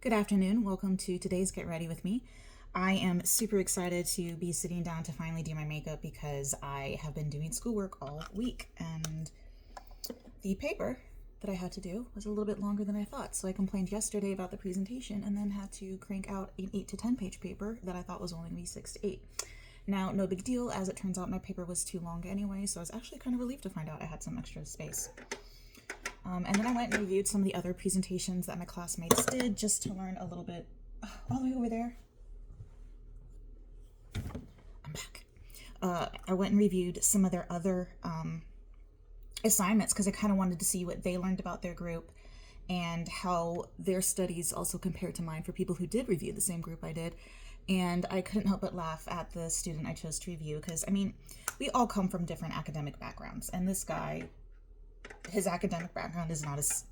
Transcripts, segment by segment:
Good afternoon. Welcome to today's Get Ready With Me. I am super excited to be sitting down to finally do my makeup because I have been doing schoolwork all week and the paper that I had to do was a little bit longer than I thought. So I complained yesterday about the presentation and then had to crank out an 8 to 10 page paper that I thought was only going to be 6 to 8. Now, no big deal. As it turns out, my paper was too long anyway, so I was actually kind of relieved to find out I had some extra space. And then I went and reviewed some of the other presentations that my classmates did just to learn a little bit. All the way over there. I'm back. I went and reviewed some of their other assignments because I kind of wanted to see what they learned about their group and how their studies also compared to mine for people who did review the same group I did. And I couldn't help but laugh at the student I chose to review because, I mean, we all come from different academic backgrounds. And this guy, his academic background is not as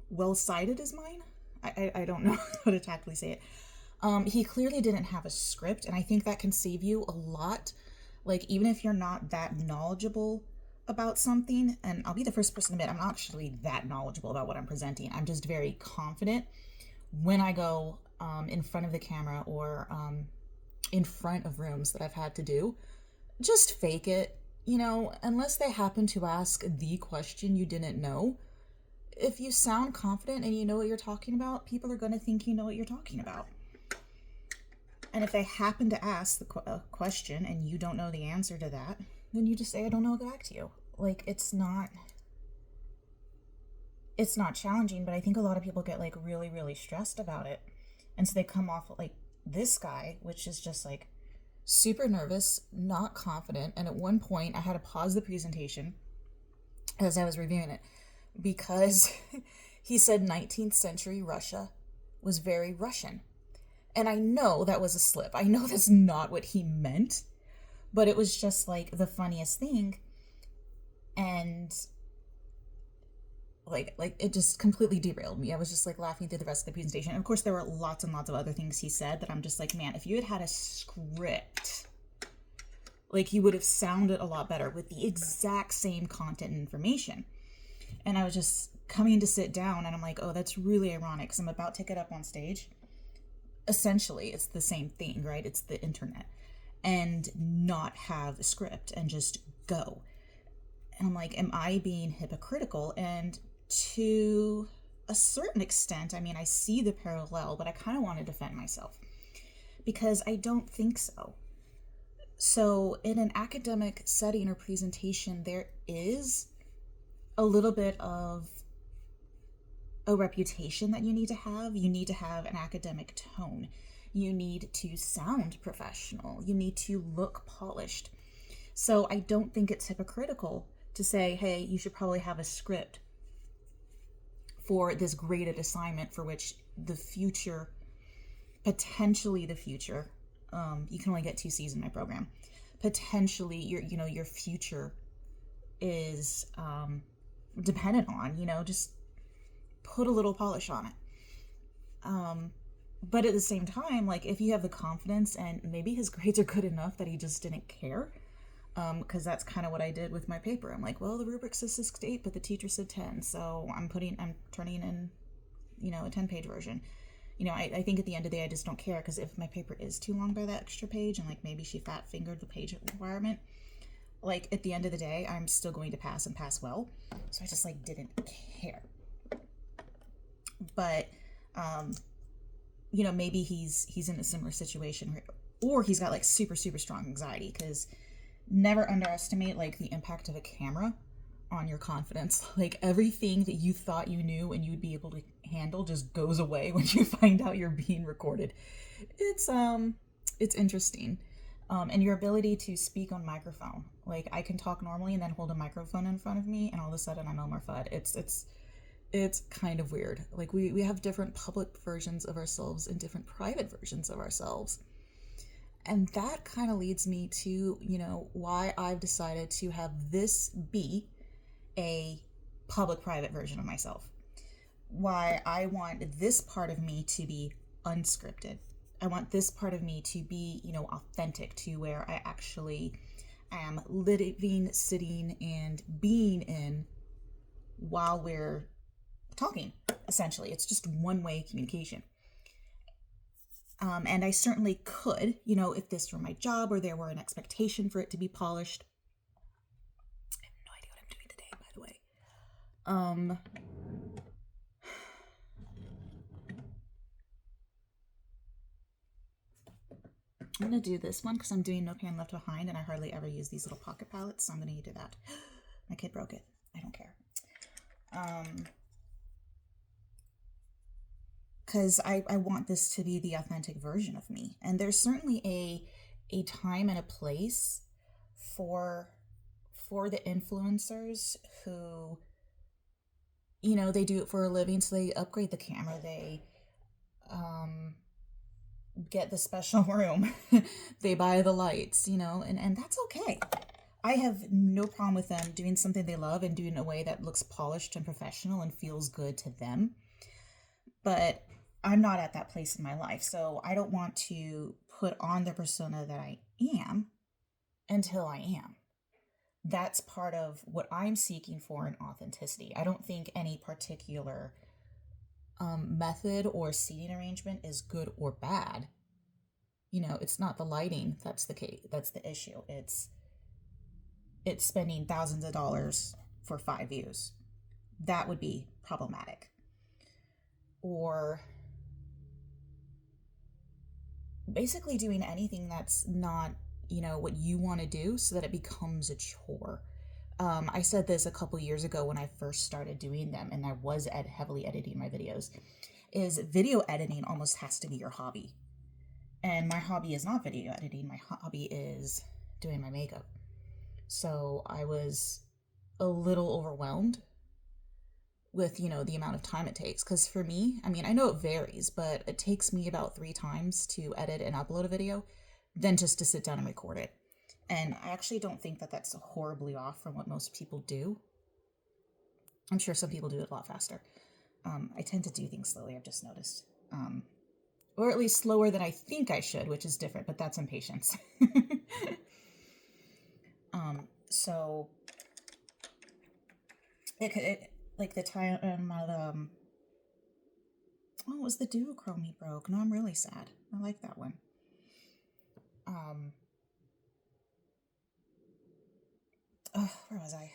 well-cited as mine. I don't know how to tactfully say it. He clearly didn't have a script, and I think that can save you a lot. Like, even if you're not that knowledgeable about something, and I'll be the first person to admit I'm not actually that knowledgeable about what I'm presenting. I'm just very confident when I go in front of the camera or in front of rooms that I've had to do. Just fake it. You know, unless they happen to ask the question you didn't know, if you sound confident and you know what you're talking about, people are going to think you know what you're talking about. And if they happen to ask the question and you don't know the answer to that, then you just say, I don't know, I'll get back to you. Like, it's not challenging, but I think a lot of people get like really, really stressed about it. And so they come off like this guy, which is just like super nervous, not confident, and at one point I had to pause the presentation as I was reviewing it because he said 19th century Russia was very Russian. And I know that was a slip. I know that's not what he meant, but it was just like the funniest thing. And like it just completely derailed me. I was just like laughing through the rest of the presentation. And of course, there were lots and lots of other things he said that I'm just like, man, if you had a script, like you would have sounded a lot better with the exact same content and information. And I was just coming to sit down and I'm like, oh, that's really ironic because I'm about to get up on stage. Essentially, it's the same thing, right? It's the internet. And not have a script and just go. And I'm like, am I being hypocritical? And to a certain extent, I mean, I see the parallel, but I kind of want to defend myself because I don't think so. So in an academic setting or presentation, there is a little bit of a reputation that you need to have. You need to have an academic tone. You need to sound professional. You need to look polished. So I don't think it's hypocritical to say, hey, you should probably have a script for this graded assignment for which the future, potentially the future, you can only get 2 C's in my program. Potentially your future is dependent on, just put a little polish on it. But at the same time, like if you have the confidence and maybe his grades are good enough that he just didn't care, because that's kind of what I did with my paper. I'm like, well, the rubric says 6 to 8, but the teacher said 10, so I'm turning in, a 10-page version. I think at the end of the day, I just don't care, because if my paper is too long by that extra page, and like maybe she fat-fingered the page requirement, like at the end of the day, I'm still going to pass and pass well. So I just like didn't care. But, maybe he's in a similar situation, or he's got like super, super strong anxiety, because never underestimate like the impact of a camera on your confidence. Like everything that you thought you knew and you'd be able to handle just goes away when you find out you're being recorded. It's interesting. And your ability to speak on microphone. Like I can talk normally and then hold a microphone in front of me and all of a sudden I'm Elmer Fudd. It's kind of weird. Like we have different public versions of ourselves and different private versions of ourselves. And that kind of leads me to, why I've decided to have this be a public-private version of myself. Why I want this part of me to be unscripted. I want this part of me to be, authentic, to where I actually am living, sitting, and being in while we're talking. essentially. It's just one-way communication. And I certainly could, if this were my job or there were an expectation for it to be polished. I have no idea what I'm doing today, by the way. I'm going to do this one because I'm doing No Pan Left Behind, and I hardly ever use these little pocket palettes, so I'm going to do that. My kid broke it. I don't care. Because I want this to be the authentic version of me. And there's certainly a time and a place for the influencers who, they do it for a living, so they upgrade the camera, they get the special room, they buy the lights, and that's okay. I have no problem with them doing something they love and doing it in a way that looks polished and professional and feels good to them. But I'm not at that place in my life, so I don't want to put on the persona that I am until I am. That's part of what I'm seeking for in authenticity. I don't think any particular method or seating arrangement is good or bad. It's not the lighting that's the case. That's the issue. It's spending thousands of dollars for 5 views. That would be problematic. Or basically doing anything that's not, what you want to do so that it becomes a chore. I said this a couple years ago when I first started doing them, and I was heavily editing my videos, is video editing almost has to be your hobby. And my hobby is not video editing. My hobby is doing my makeup. So I was a little overwhelmed with, the amount of time it takes. Because for me, I know it varies, but it takes me about 3 times to edit and upload a video than just to sit down and record it. And I actually don't think that that's horribly off from what most people do. I'm sure some people do it a lot faster. I tend to do things slowly, I've just noticed. Or at least slower than I think I should, which is different, but that's impatience. So it like the time it was the duochrome he broke. No, I'm really sad. I like that one. Where was I?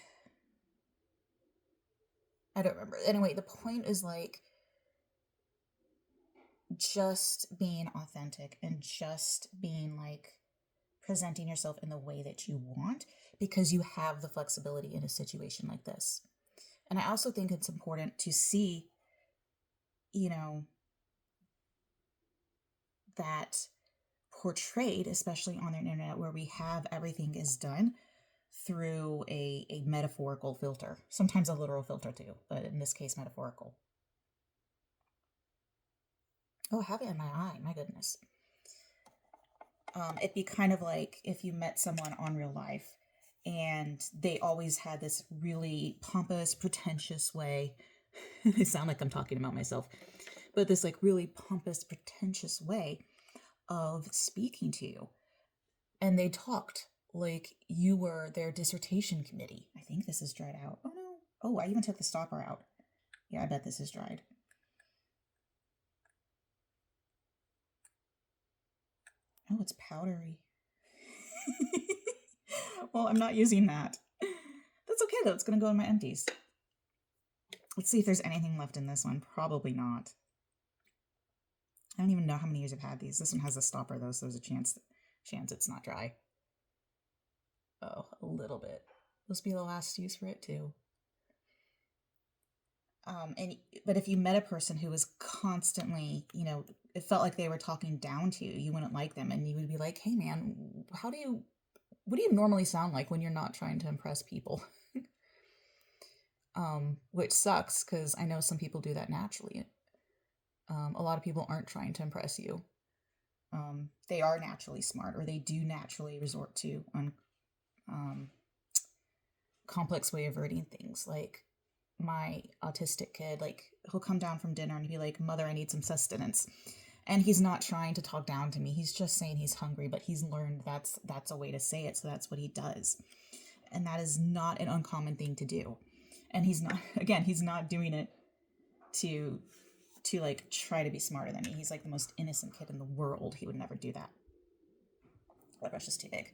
I don't remember. Anyway, the point is just being authentic and just being presenting yourself in the way that you want, because you have the flexibility in a situation like this. And I also think it's important to see, that portrayed, especially on the internet, where we have everything is done through a metaphorical filter, sometimes a literal filter too, but in this case, metaphorical. Oh, I have it in my eye, my goodness. It'd be kind of like if you met someone on real life and they always had this really pompous, pretentious way. I sound like I'm talking about myself, but this really pompous, pretentious way of speaking to you. And they talked like you were their dissertation committee. I think this is dried out. Oh no. Oh, I even took the stopper out. Yeah, I bet this is dried. Oh, it's powdery. Well, I'm not using that. That's okay though. It's going to go in my empties. Let's see if there's anything left in this one. Probably not. I don't even know how many years I've had these. This one has a stopper though, so there's a chance it's not dry. Oh, a little bit. This will be the last use for it too. But if you met a person who was constantly, it felt like they were talking down to you, you wouldn't like them, and you would be like, hey man, what do you normally sound like when you're not trying to impress people? Which sucks, because I know some people do that naturally. A lot of people aren't trying to impress you. They are naturally smart, or they do naturally resort to complex way of wording things. Like my autistic kid, he'll come down from dinner and be like, mother, I need some sustenance. And he's not trying to talk down to me. He's just saying he's hungry, but he's learned that's a way to say it. So that's what he does. And that is not an uncommon thing to do. And he's not doing it to like try to be smarter than me. He's like the most innocent kid in the world. He would never do that. That brush is too big.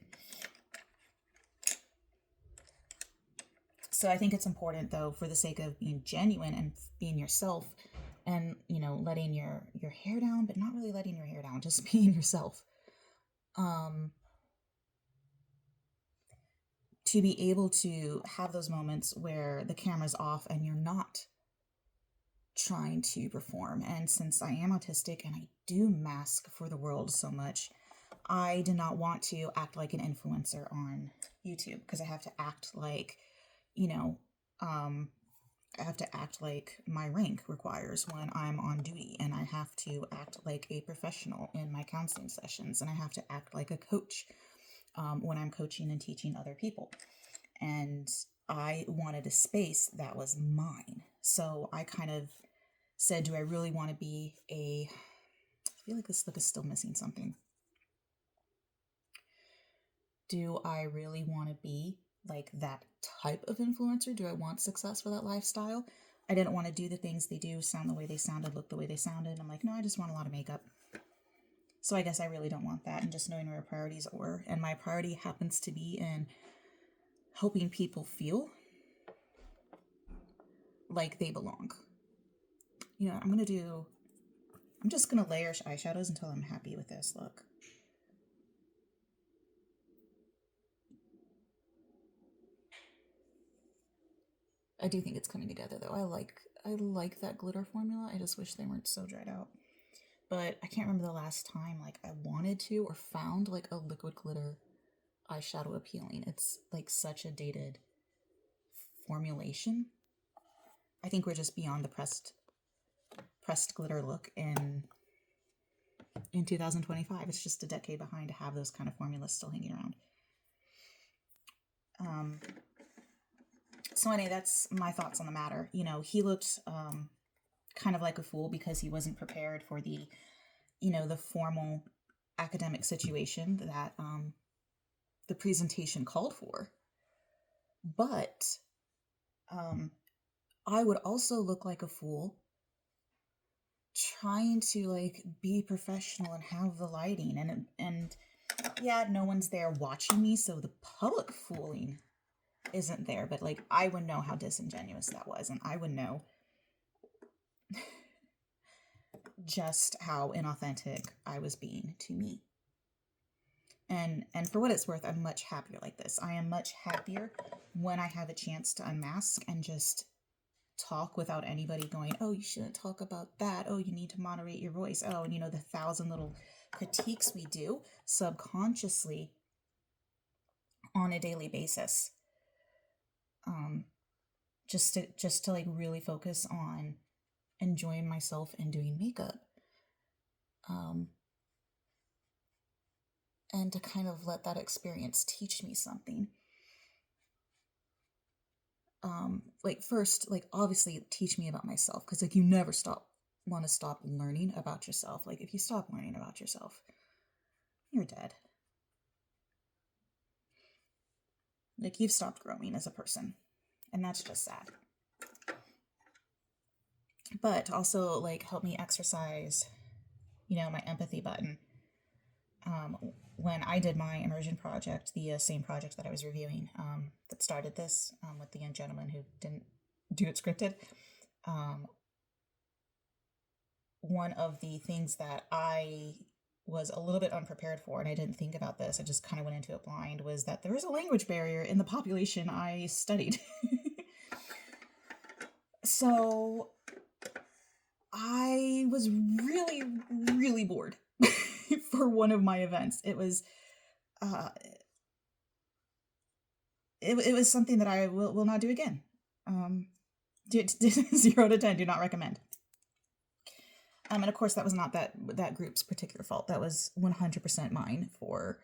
So I think it's important, though, for the sake of being genuine and being yourself, and letting your hair down, but not really letting your hair down, just being yourself, to be able to have those moments where the camera's off and you're not trying to perform. And since I am autistic and I do mask for the world so much, I did not want to act like an influencer on YouTube, because I have to act like, I have to act like my rank requires when I'm on duty, and I have to act like a professional in my counseling sessions, and I have to act like a coach when I'm coaching and teaching other people. And I wanted a space that was mine. So I kind of said, do I really want to be I feel like this look is still missing something. Do I really want to be like that type of influencer? Do I want success for that lifestyle? I didn't want to do the things they do, sound the way they sounded, look the way they sounded. I'm like, no, I just want a lot of makeup. So I guess I really don't want that, and just knowing where priorities were. And my priority happens to be in helping people feel like they belong. I'm just going to layer eyeshadows until I'm happy with this look. I do think it's coming together, though. I like that glitter formula. I just wish they weren't so dried out. But I can't remember the last time like I wanted to or found like a liquid glitter eyeshadow appealing. It's like such a dated formulation. I think we're just beyond the pressed glitter look in 2025. It's just a decade behind to have those kind of formulas still hanging around. So anyway, that's my thoughts on the matter. He looked kind of like a fool because he wasn't prepared for the formal academic situation that the presentation called for. But I would also look like a fool trying to like be professional and have the lighting, and yeah, no one's there watching me, so the public fooling isn't there, but like I would know how disingenuous that was, and I would know just how inauthentic I was being to me. And for what it's worth, I'm much happier like this. I am much happier when I have a chance to unmask and just talk without anybody going, oh, you shouldn't talk about that. Oh, you need to moderate your voice. Oh, and the 1,000 little critiques we do subconsciously on a daily basis. Just to like really focus on enjoying myself and doing makeup. And to kind of let that experience teach me something. Like first, like obviously teach me about myself, because like you never want to stop learning about yourself. Like if you stop learning about yourself, you're dead. Like you've stopped growing as a person, and that's just sad. But also like help me exercise, my empathy button. When I did my immersion project, the same project that I was reviewing, that started this with the young gentleman who didn't do it scripted, one of the things that I was a little bit unprepared for, and I didn't think about this, I just kind of went into it blind, was that there is a language barrier in the population I studied. So I was really, really bored for one of my events. It was it was something that I will not do again. 0 to 10, do not recommend. And of course, that was not that group's particular fault. That was 100% mine for,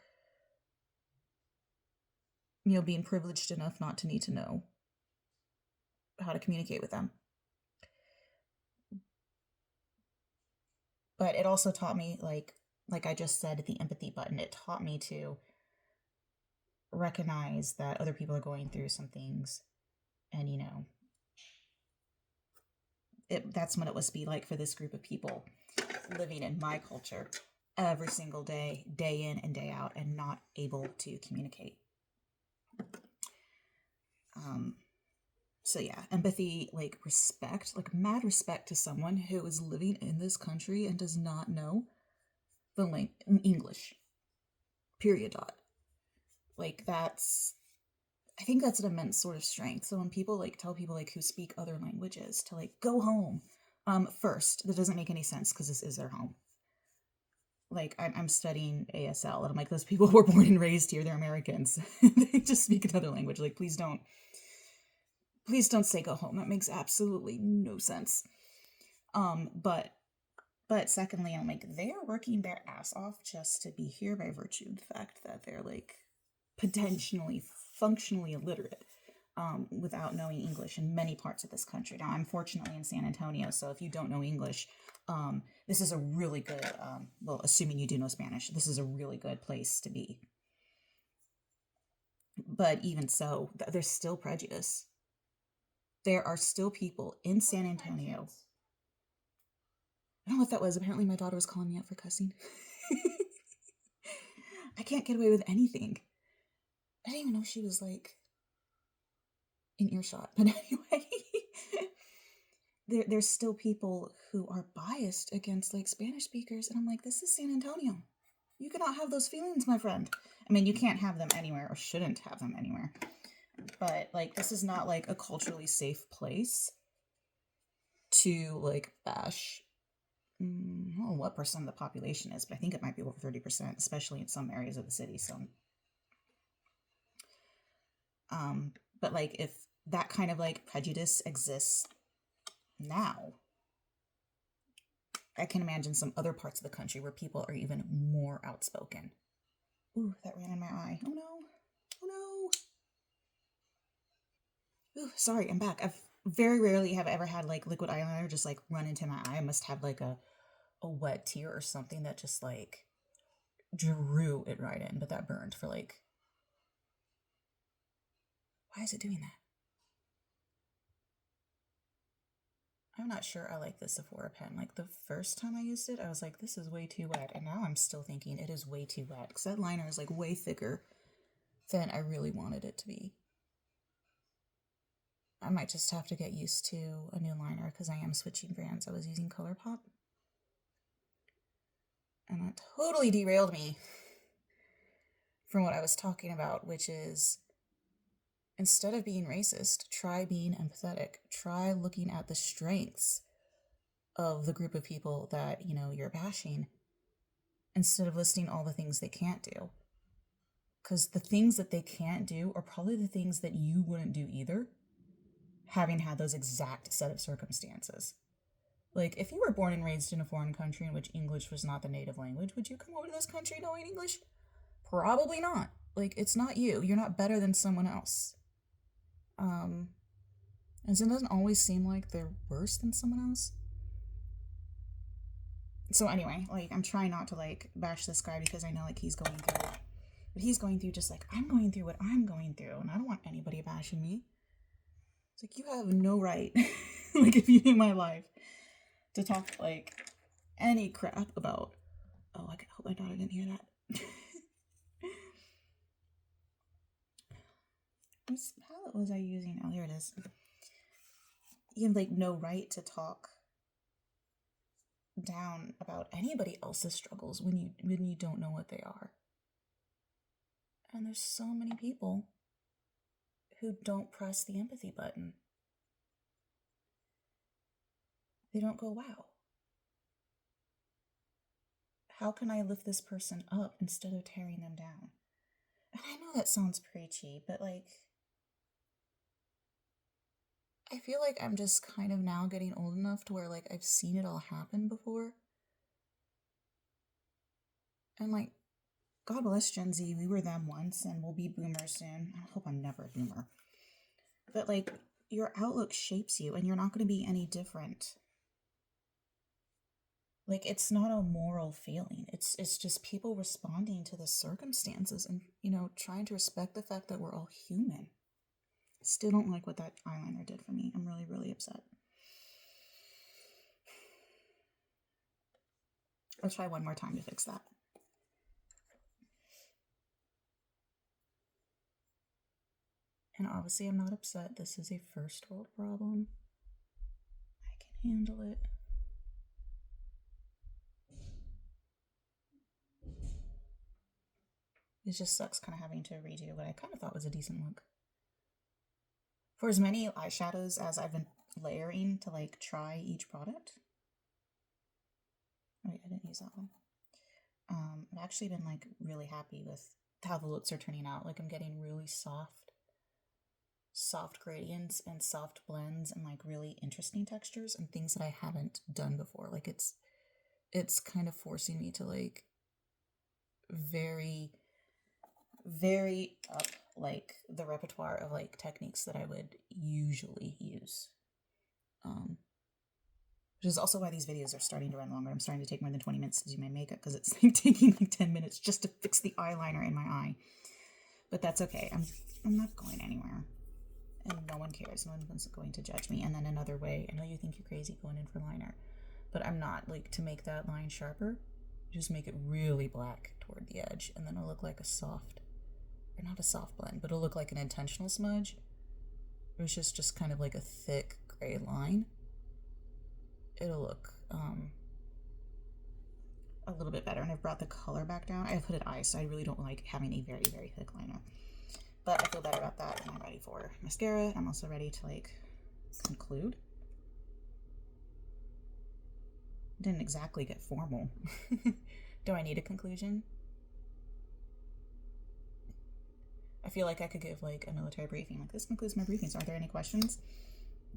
being privileged enough not to need to know how to communicate with them. But it also taught me, like I just said, the empathy button. It taught me to recognize that other people are going through some things, and that's what it must be like for this group of people living in my culture every single day, day in and day out, and not able to communicate. So yeah, empathy, like respect, like mad respect to someone who is living in this country and does not know the English. Period. Dot. Like I think that's an immense sort of strength. So when people like tell people like who speak other languages to like go home, first, that doesn't make any sense because this is their home. Like I'm studying ASL and I'm like, those people were born and raised here, they're Americans. They just speak another language. Like please don't say go home. That makes absolutely no sense. But secondly, I'm like, they are working their ass off just to be here by virtue of the fact that they're like potentially functionally illiterate, without knowing English in many parts of this country. Now, I'm fortunately in San Antonio, so if you don't know English, this is a really good, well, assuming you do know Spanish, this is a really good place to be. But even so, there's still prejudice. There are still people in San Antonio. I don't know what that was. Apparently my daughter was calling me out for cussing. I can't get away with anything. I didn't even know she was like in earshot. But anyway, there's still people who are biased against like Spanish speakers. And I'm like, this is San Antonio. You cannot have those feelings, my friend. I mean, you can't have them anywhere or shouldn't have them anywhere. But like, this is not like a culturally safe place to like bash. I don't know what percent of the population is, but I think it might be over 30%, especially in some areas of the city. So, but like if that kind of like prejudice exists now, I can imagine some other parts of the country where people are even more outspoken. Ooh, that ran in my eye. Oh no. Oh no. Ooh, sorry, I'm back. I've very rarely have ever had like liquid eyeliner just like run into my eye. I must have like a wet tear or something that just like drew it right in, but that burned for like, why is it doing that? I'm not sure I like the Sephora pen. Like the first time I used it, I was like, this is way too wet. And now I'm still thinking it is way too wet because that liner is like way thicker than I really wanted it to be. I might just have to get used to a new liner because I am switching brands. I was using ColourPop. And that totally derailed me from what I was talking about, which is instead of being racist, try being empathetic. Try looking at the strengths of the group of people that, you know, you're bashing instead of listing all the things they can't do. Because the things that they can't do are probably the things that you wouldn't do either, having had those exact set of circumstances. Like, if you were born and raised in a foreign country in which English was not the native language, would you come over to this country knowing English? Probably not. Like, it's not you. You're not better than someone else. And so it doesn't always seem like they're worse than someone else. So anyway, like, I'm trying not to, like, bash this guy because I know, like, he's going through it. But he's going through just like I'm going through what I'm going through, and I don't want anybody bashing me. It's like, you have no right, like, if you knew my life, to talk, like, any crap about, oh, I hope my daughter didn't hear that. What palette was I using? Oh, here it is. You have, like, no right to talk down about anybody else's struggles when you don't know what they are. And there's so many people who don't press the empathy button. They don't go, wow, how can I lift this person up instead of tearing them down? And I know that sounds preachy, but like, I feel like I'm just kind of now getting old enough to where like I've seen it all happen before. And like, God bless Gen Z, we were them once and we'll be boomers soon. I hope I'm never a boomer. But like, your outlook shapes you and you're not going to be any different. Like, it's not a moral failing. It's just people responding to the circumstances and, you know, trying to respect the fact that we're all human. Still don't like what that eyeliner did for me. I'm really, really upset. I'll try one more time to fix that. And obviously I'm not upset. This is a first world problem. I can handle it. It just sucks kind of having to redo what I kind of thought was a decent look. For as many eyeshadows as I've been layering to like try each product. Wait, I didn't use that one. I've actually been like really happy with how the looks are turning out. Like I'm getting really soft gradients and soft blends and like really interesting textures and things that I haven't done before. Like it's kind of forcing me to like very up like the repertoire of like techniques that I would usually use. Which is also why these videos are starting to run longer. I'm starting to take more than 20 minutes to do my makeup because it's like taking like 10 minutes just to fix the eyeliner in my eye. But that's okay. I'm not going anywhere. And no one cares. No one's going to judge me. And then another way, I know you think you're crazy going in for liner, but I'm not. Like, to make that line sharper, just make it really black toward the edge, and then it'll look like a soft, or not a soft blend, but it'll look like an intentional smudge. It was just kind of like a thick gray line. It'll look a little bit better, and I've brought the color back down. I put it ice, so I really don't like having a very, very thick liner. But I feel better about that, and I'm ready for mascara. I'm also ready to like conclude. Didn't exactly get formal. Do I need a conclusion? I feel like I could give like a military briefing. Like, this concludes my briefings. Are there any questions?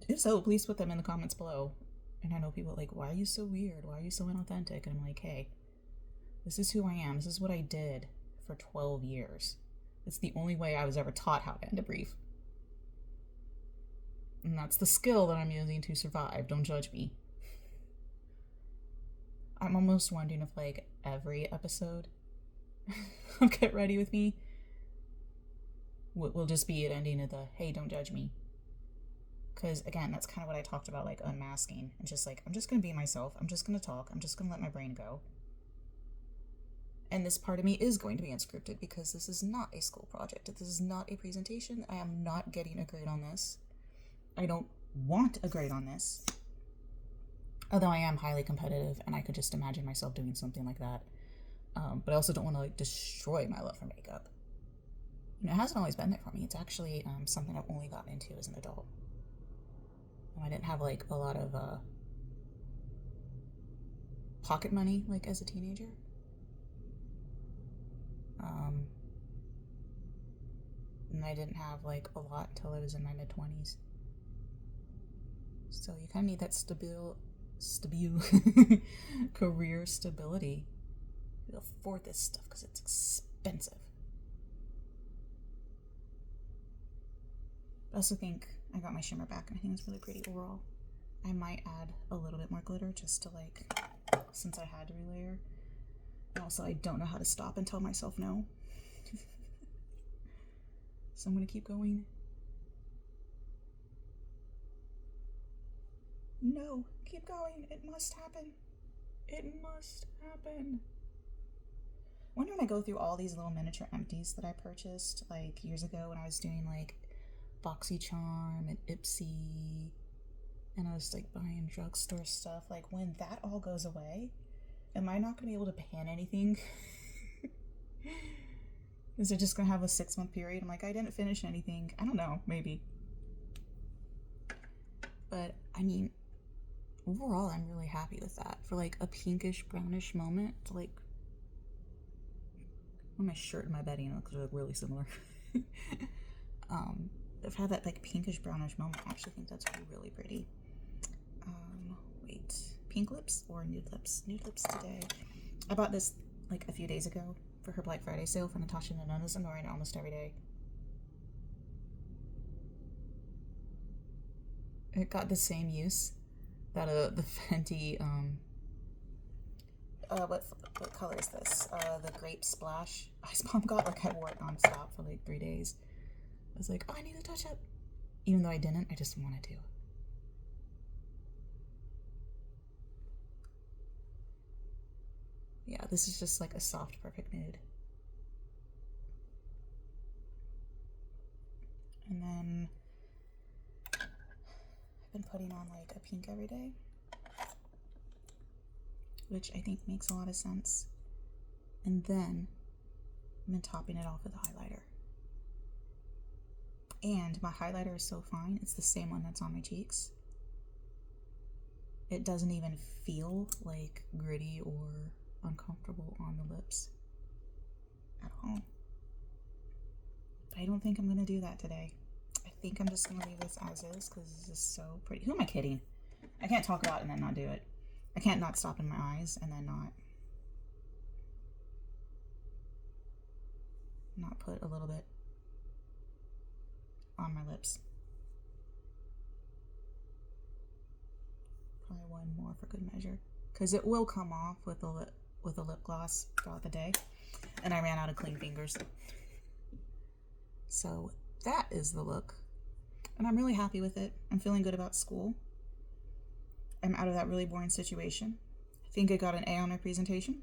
If so, please put them in the comments below. And I know people are like, why are you so weird? Why are you so inauthentic? And I'm like, hey, this is who I am. This is what I did for 12 years. It's the only way I was ever taught how to end a brief. And that's the skill that I'm using to survive. Don't judge me. I'm almost wondering if like every episode of Get Ready With Me will just be an ending of the, hey, don't judge me. Because again, that's kind of what I talked about, like unmasking. And just like, I'm just going to be myself. I'm just going to talk. I'm just going to let my brain go. And this part of me is going to be unscripted because this is not a school project. This is not a presentation. I am not getting a grade on this. I don't want a grade on this. Although I am highly competitive and I could just imagine myself doing something like that. But I also don't want to like destroy my love for makeup. You know, it hasn't always been there for me. It's actually something I've only gotten into as an adult. I didn't have like a lot of pocket money like as a teenager. And I didn't have like a lot until I was in my mid-20s. So you kind of need that stable career stability to afford this stuff because it's expensive. I also think I got my shimmer back and I think it's really pretty overall. I might add a little bit more glitter just to like, since I had to relayer. And also I don't know how to stop and tell myself no. So I'm gonna keep going. No, keep going. It must happen. It must happen. When I go through all these little miniature empties that I purchased like years ago when I was doing like BoxyCharm and Ipsy, and I was like buying drugstore stuff, like when that all goes away, am I not gonna be able to pan anything? Is it just gonna have a 6-month period? I'm like, I didn't finish anything. I don't know, maybe. But I mean, overall I'm really happy with that. For like a pinkish brownish moment to like my shirt and my bedding looks really similar. I've had that like pinkish brownish moment. I actually think that's really pretty. Wait, pink lips or nude lips? Nude lips today. I bought this like a few days ago for her Black Friday sale for Natasha Nanona's. I'm wearing it almost every day. It got the same use that the Fenty what color is this? The Grape Splash Ice Bomb got. Like I wore it nonstop for like 3 days. I was like, oh, I need a touch up. Even though I didn't, I just wanted to. this is just like a soft, perfect nude. And then I've been putting on like a pink every day, which I think makes a lot of sense. And then I've been topping it off with a highlighter. And my highlighter is so fine. It's the same one that's on my cheeks. It doesn't even feel like gritty or uncomfortable on the lips at all. I don't think I'm going to do that today. I think I'm just going to leave this as is because this is so pretty. Who am I kidding? I can't talk about it and then not do it. I can't not stop in my eyes and then not put a little bit on my lips. Probably one more for good measure, because it will come off with a lip gloss throughout the day, and I ran out of clean fingers. So that is the look, and I'm really happy with it. I'm feeling good about school. I'm out of that really boring situation. I think I got an A on my presentation,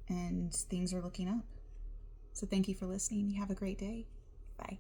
and things are looking up. So thank you for listening. You have a great day. Bye.